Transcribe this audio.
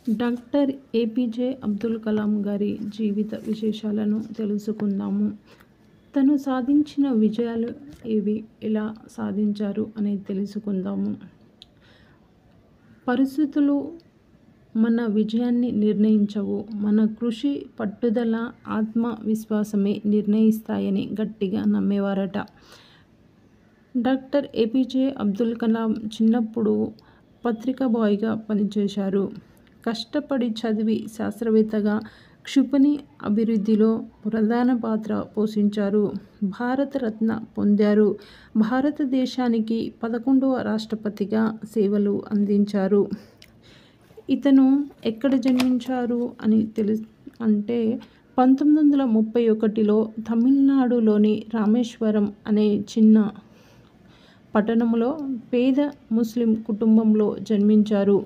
Doctor APJ Abdul Kalam గారి జీవిత విశేషాలను తెలుసుకుందాము. తను సాధించిన విజయాలు ఏవి, ఎలా సాధించారు అనేది తెలుసుకుందాము. పరిస్థితులు మన విజయాన్ని నిర్ణయించవు, మన కృషి, పట్టుదల, ఆత్మవిశ్వాసమే నిర్ణయిస్తాయని గట్టిగా నమ్మేవారట. డాక్టర్ ఏపీజే అబ్దుల్ కలాం చిన్నప్పుడు పత్రికా బాయ్గా పనిచేశారు. కష్టపడి చదివి శాస్త్రవేత్తగా క్షిపణి అభివృద్ధిలో ప్రధాన పాత్ర పోషించారు. భారతరత్న పొందారు. భారతదేశానికి 11వ రాష్ట్రపతిగా సేవలు అందించారు. ఇతను ఎక్కడ జన్మించారు అని అంటే 1931లో తమిళనాడులోని రామేశ్వరం అనే చిన్న పట్టణంలో పేద ముస్లిం కుటుంబంలో జన్మించారు.